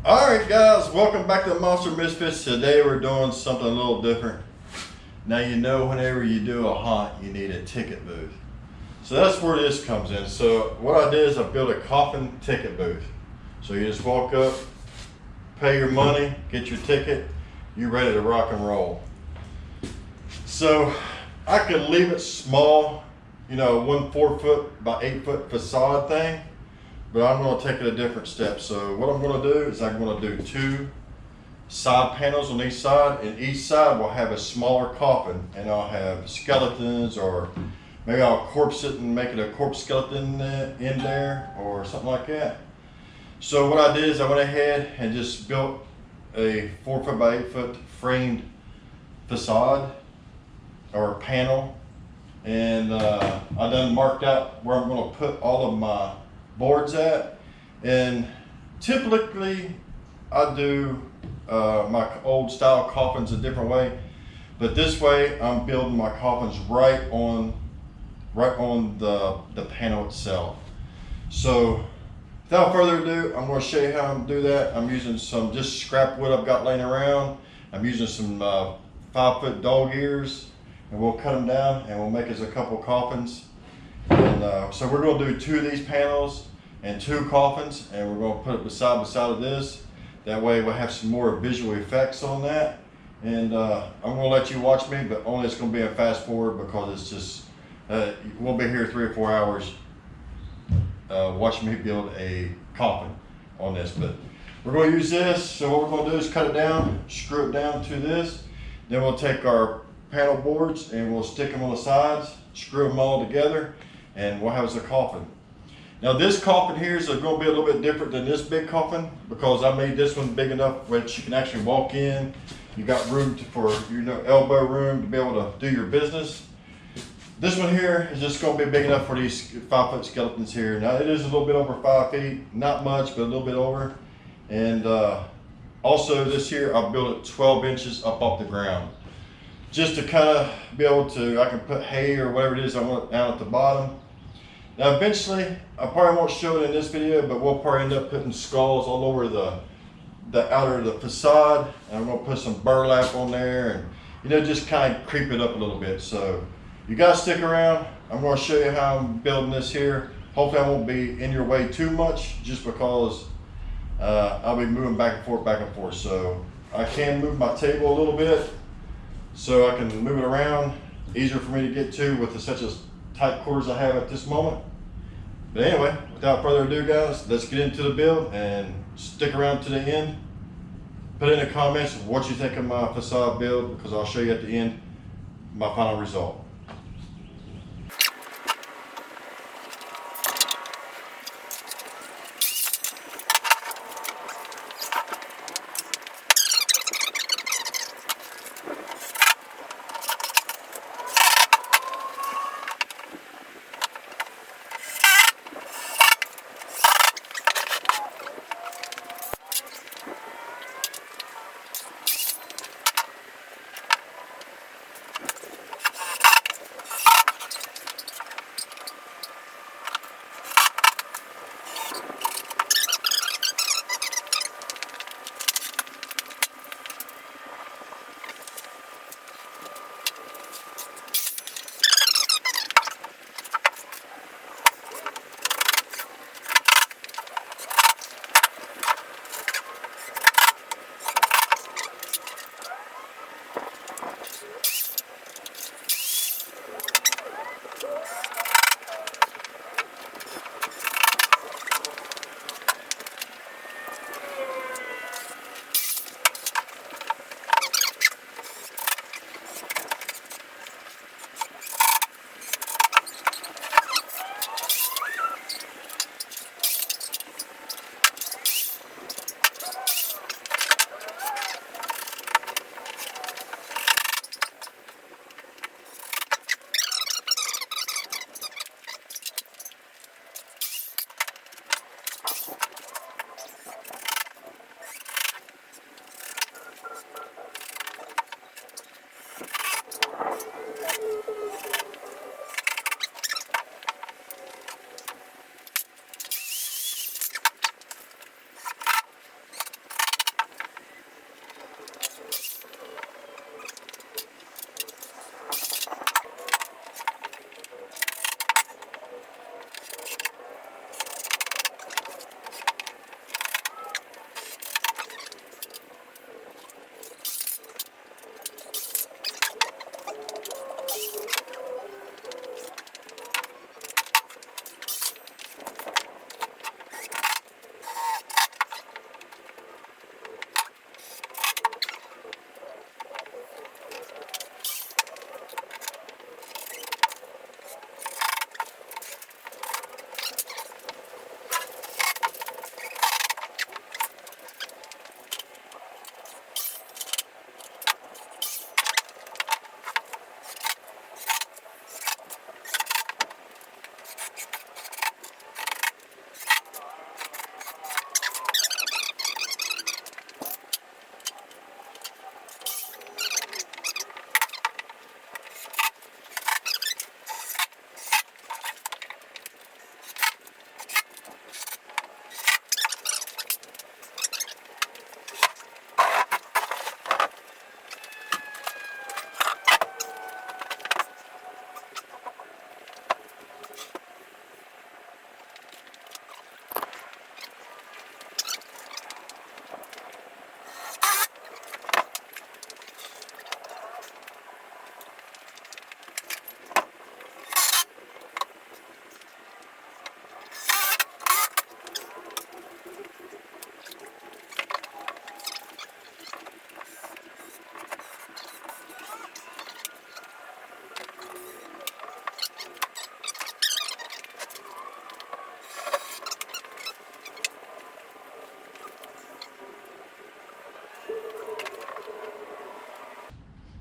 Alright guys, welcome back to Monster Misfits. Today we're doing something a little different. Now you know whenever you do a hunt, you need a ticket booth. So that's where this comes in. So what I did is I built a Coffin ticket booth. So you just walk up, pay your money, get your ticket, you're ready to rock and roll. So I could leave it small, you know, 4 foot by 8 foot facade thing. But I'm going to take it a different step. So what I'm going to do is I'm going to do 2 side panels on each side, and each side will have a smaller coffin, and I'll have skeletons, or maybe I'll corpse it and make it a corpse skeleton in there or something like that. So what I did is I went ahead and just built a 4 foot by 8 foot framed facade or panel, and I done marked out where I'm going to put all of my boards at. And typically I do my old style coffins a different way, but this way I'm building my coffins right on the panel itself. So without further ado, I'm going to show you how I'm do that. I'm using some just scrap wood I've got laying around. I'm using some 5 foot dog ears, and we'll cut them down and we'll make us a couple coffins. And so we're going to do 2 of these panels and 2 coffins, and we're going to put it beside of this. That way we'll have some more visual effects on that. And I'm going to let you watch me, but only it's going to be a fast forward, because it's just we'll be here 3 or 4 hours watching me build a coffin on this. But we're going to use this. So what we're going to do is cut it down, screw it down to this. Then we'll take our panel boards and we'll stick them on the sides, screw them all together, and we'll have us a coffin. Now this coffin here is going to be a little bit different than this big coffin, because I made this one big enough which you can actually walk in. You got room for elbow room to be able to do your business. This one here is just going to be big enough for these 5 foot skeletons here. Now it is a little bit over 5 feet, not much, but a little bit over. And also this here, I built it 12 inches up off the ground, just to kind of be able to, I can put hay or whatever it is I want down at the bottom. Now eventually, I probably won't show it in this video, but we'll probably end up putting skulls all over the outer of the facade. And I'm going to put some burlap on there, and just kind of creep it up a little bit. So you guys stick around. I'm going to show you how I'm building this here. Hopefully I won't be in your way too much, just because I'll be moving back and forth. So I can move my table a little bit, so I can move it around, easier for me to get to with such as tight quarters I have at this moment. But anyway, without further ado guys, let's get into the build, and stick around to the end. Put in the comments what you think of my facade build, because I'll show you at the end my final result.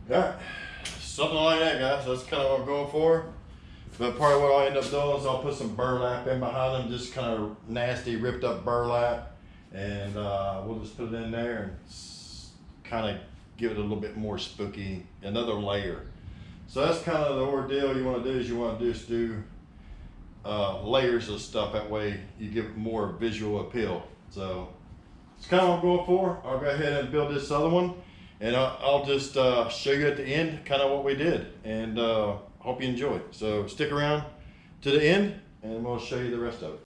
Yeah, something like that, guys. That's kind of what I'm going for. But part of what I'll end up doing is I'll put some burlap in behind them, just kind of nasty, ripped up burlap. And we'll just put it in there and kind of give it a little bit more spooky, another layer. So that's kind of the ordeal you want to do, is you want to just do layers of stuff. That way you give it more visual appeal. So it's kind of what I'm going for. I'll go ahead and build this other one, and I'll just show you at the end kind of what we did, and hope you enjoy. So stick around to the end and we'll show you the rest of it.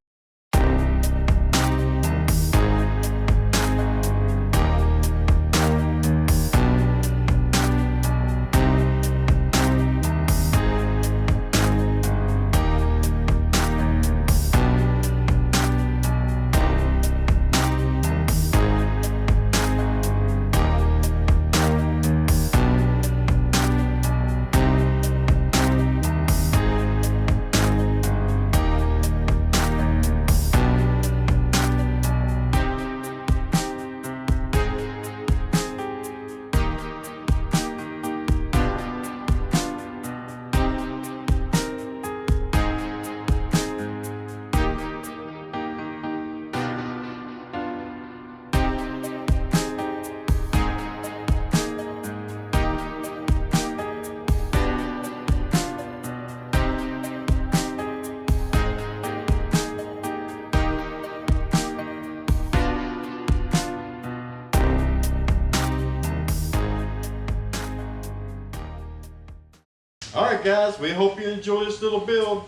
Alright guys, we hope you enjoy this little build.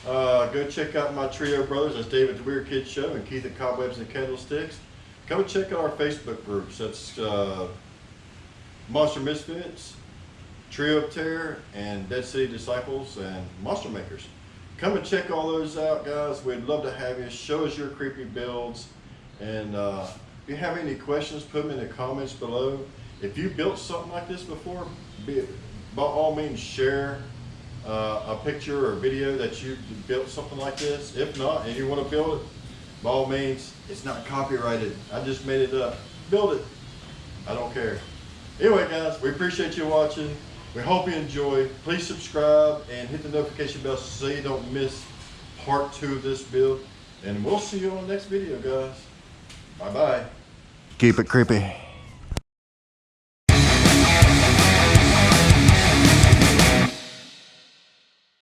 Go check out my trio brothers. That's David the Weird Kid Show and Keith at Cobwebs and Candlesticks. Come and check out our Facebook groups. That's Monster Misfits, Trio of Terror, and Dead City Disciples, and Monster Makers. Come and check all those out, guys. We'd love to have you. Show us your creepy builds. And if you have any questions, put them in the comments below. If you built something like this before, by all means share a picture or video that you built something like this. If not, and you want to build it, by all means, it's not copyrighted. I just made it up. Build it. I don't care. Anyway guys, we appreciate you watching. We hope you enjoy. Please subscribe and hit the notification bell so you don't miss part 2 of this build. And we'll see you on the next video, guys. Bye bye. Keep it creepy.